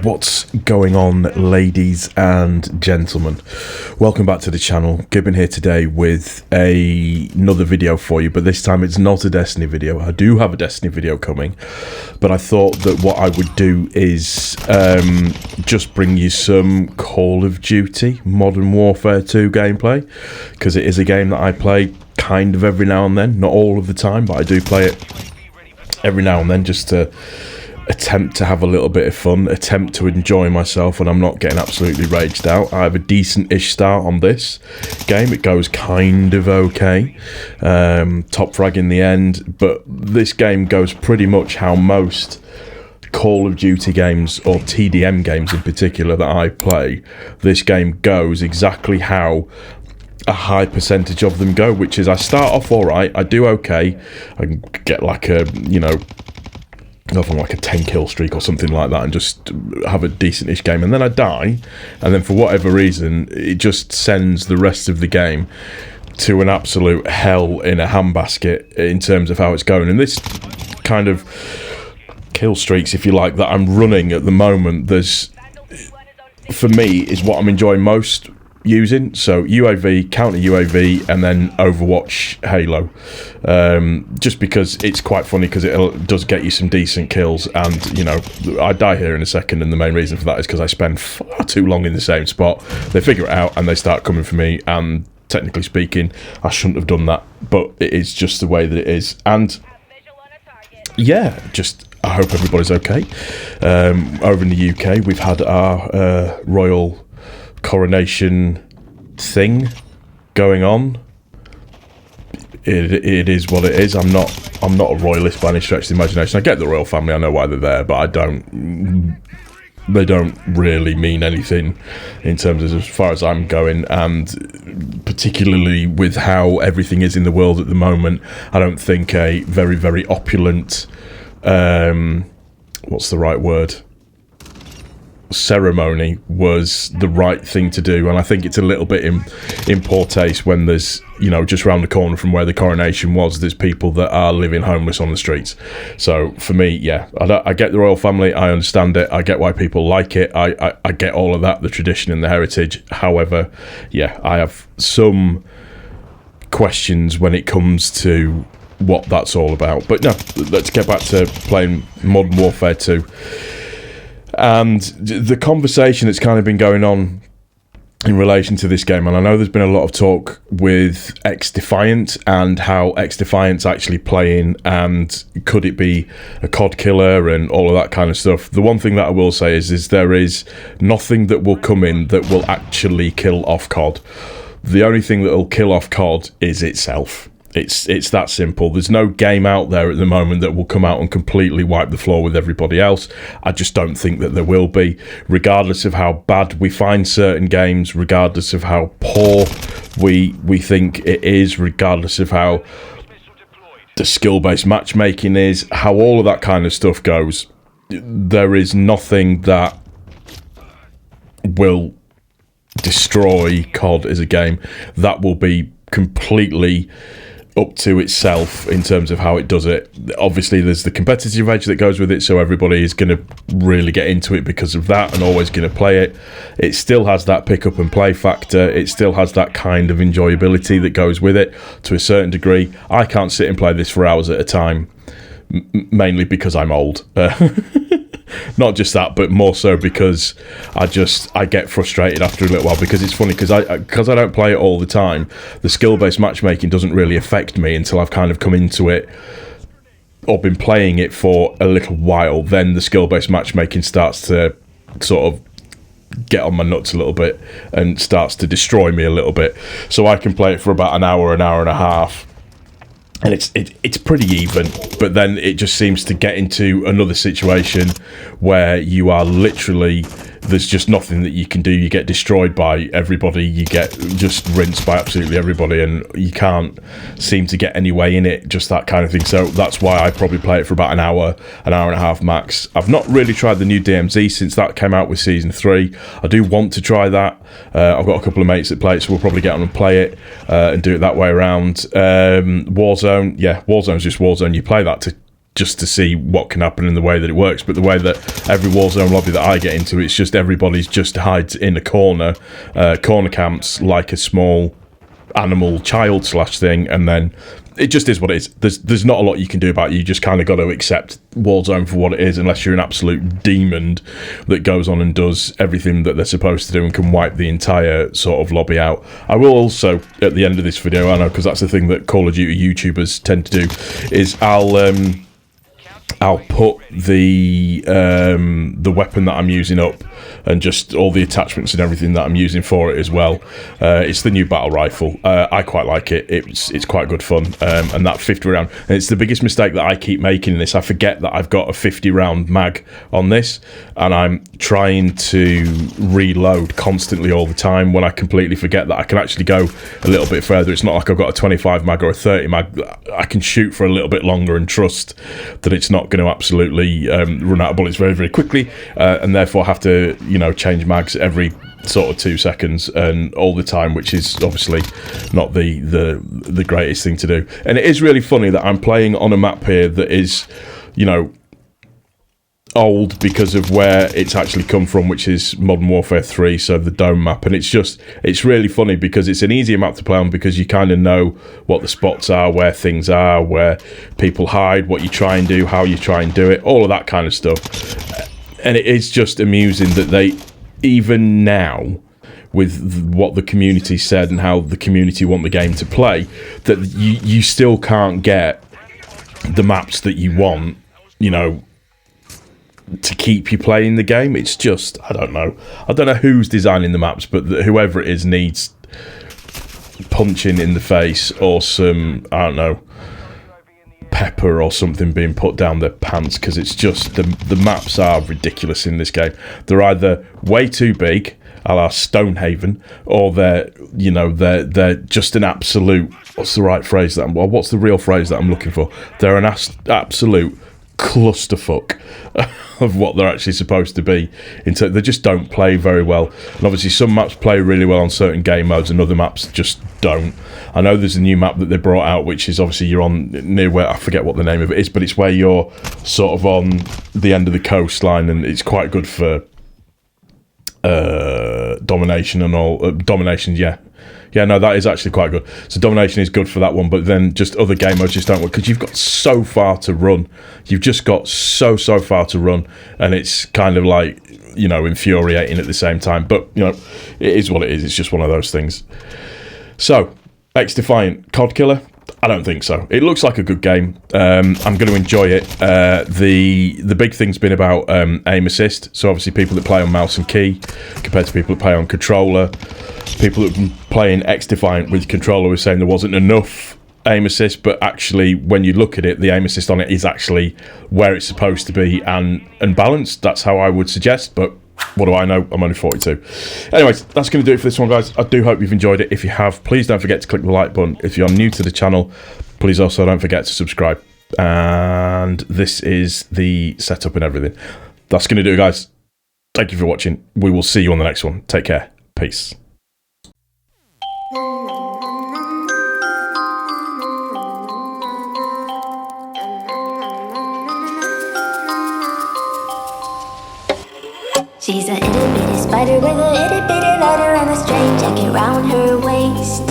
What's going on, ladies and gentlemen? Welcome back to the channel. Gibbon here today with another video for you, but this time it's not a Destiny video. I do have a Destiny video coming, but I thought that what I would do is just bring you some Call of Duty Modern Warfare 2 gameplay, because it is a game that I play kind of every now and then, not all of the time, but I do play it every now and then just to attempt to have a little bit of fun, attempt to enjoy myself, and I'm not getting absolutely raged out. I have a decent-ish start on this game. It goes kind of okay. Top frag in the end, but this game goes pretty much how most Call of Duty games, or TDM games in particular, that I play. This game goes exactly how a high percentage of them go, which is I start off alright, I do okay, I can get like a, nothing like a 10 kill streak or something like that and just have a decent-ish game, and then I die, and then for whatever reason it just sends the rest of the game to an absolute hell in a handbasket in terms of how it's going. And this kind of kill streaks, if you like, that I'm running at the moment, there's, for me, is what I'm enjoying most using. So UAV, counter UAV, and then Overwatch Halo, just because it's quite funny, because it does get you some decent kills. And I die here in a second, and the main reason for that is because I spend far too long in the same spot. They figure it out and they start coming for me, and technically speaking I shouldn't have done that, but it is just the way that it is. And yeah, just I hope everybody's okay. Over in the UK we've had our royal coronation thing going on. It is what it is. I'm not a royalist by any stretch of the imagination. I get the royal family, I know why they're there, but they don't really mean anything in terms of as far as I'm going, and particularly with how everything is in the world at the moment, I don't think a very, very opulent what's the right word, ceremony was the right thing to do. And I think it's a little bit in poor taste when there's, just round the corner from where the coronation was, there's people that are living homeless on the streets. So for me, yeah, I get the royal family, I understand it, I get why people like it, I get all of that, the tradition and the heritage. However, yeah, I have some questions when it comes to what that's all about. But no, let's get back to playing Modern Warfare 2. And the conversation that's kind of been going on in relation to this game, and I know there's been a lot of talk with X-Defiant and how X-Defiant's actually playing, and could it be a COD killer and all of that kind of stuff. The one thing that I will say is there is nothing that will come in that will actually kill off COD. The only thing that will kill off COD is itself. It's that simple. There's no game out there at the moment that will come out and completely wipe the floor with everybody else. I just don't think that there will be, regardless of how bad we find certain games, regardless of how poor we think it is, regardless of how the skill-based matchmaking is, how all of that kind of stuff goes. There is nothing that will destroy COD as a game. That will be completely up to itself in terms of how it does it. Obviously there's the competitive edge that goes with it, so everybody is going to really get into it because of that and always going to play it. It still has that pick up and play factor, it still has that kind of enjoyability that goes with it to a certain degree. I can't sit and play this for hours at a time, mainly because I'm old. Not just that, but more so because I get frustrated after a little while, because it's funny, because I don't play it all the time. The skill-based matchmaking doesn't really affect me until I've kind of come into it or been playing it for a little while. Then the skill-based matchmaking starts to sort of get on my nuts a little bit and starts to destroy me a little bit. So I can play it for about an hour and a half, and it's pretty even, but then it just seems to get into another situation where you are literally, there's just nothing that you can do. You get destroyed by everybody, you get just rinsed by absolutely everybody, and you can't seem to get any way in it, just that kind of thing. So that's why I probably play it for about an hour and a half max. I've not really tried the new DMZ since that came out with Season 3. I do want to try that. I've got a couple of mates that play it, so we'll probably get on and play it and do it that way around. Warzone, yeah, Warzone's just Warzone. You play that to just to see what can happen in the way that it works. But the way that every Warzone lobby that I get into, it's just everybody's just hides in a corner, corner camps like a small animal child slash thing, and then it just is what it is. There's not a lot you can do about it. You just kind of got to accept Warzone for what it is, unless you're an absolute demon that goes on and does everything that they're supposed to do and can wipe the entire sort of lobby out. I will also, at the end of this video, I know, because that's the thing that Call of Duty YouTubers tend to do, is I'll put the weapon that I'm using up, and just all the attachments and everything that I'm using for it as well. It's the new battle rifle. I quite like it. It's quite good fun. And that 50 round, and it's the biggest mistake that I keep making in this. I forget that I've got a 50 round mag on this, and I'm trying to reload constantly all the time, when I completely forget that I can actually go a little bit further. It's not like I've got a 25 mag or a 30 mag. I can shoot for a little bit longer and trust that it's not going to absolutely run out of bullets very, very quickly, and therefore have to, change mags every sort of 2 seconds and all the time, which is obviously not the greatest thing to do. And it is really funny that I'm playing on a map here that is, old because of where it's actually come from, which is Modern Warfare 3, so the dome map. And it's really funny because it's an easier map to play on, because you kind of know what the spots are, where things are, where people hide, what you try and do, how you try and do it, all of that kind of stuff. And it is just amusing that they, even now, with what the community said and how the community want the game to play, that you still can't get the maps that you want, to keep you playing the game. It's just, I don't know who's designing the maps, but whoever it is needs punching in the face, or some, I don't know, pepper or something being put down their pants, because it's just, the maps are ridiculous in this game. They're either way too big, a la Stonehaven, or they're just an absolute, what's the real phrase that I'm looking for? They're an absolute clusterfuck of what they're actually supposed to be. They just don't play very well. And obviously some maps play really well on certain game modes, and other maps just don't. I know there's a new map that they brought out, which is obviously you're on near where, I forget what the name of it is, but it's where you're sort of on the end of the coastline, and it's quite good for domination and all. Domination, yeah, no, that is actually quite good. So domination is good for that one, but then just other game modes just don't work, because you've got so far to run. You've just got so far to run, and it's kind of like, infuriating at the same time. But it is what it is. It's just one of those things. So X-Defiant COD killer? I don't think so. It looks like a good game. I'm going to enjoy it. The big thing's been about aim assist. So obviously people that play on mouse and key compared to people that play on controller. People that have been playing X-Defiant with controller were saying there wasn't enough aim assist, but actually when you look at it, the aim assist on it is actually where it's supposed to be and balanced. That's how I would suggest, but what do I know? I'm only 42. Anyways, that's going to do it for this one, guys. I do hope you've enjoyed it. If you have, please don't forget to click the like button. If you're new to the channel, please also don't forget to subscribe. And this is the setup and everything. That's going to do it, guys. Thank you for watching. We will see you on the next one. Take care. Peace. She's a itty bitty spider with a itty bitty lighter and a straight jacket round her waist.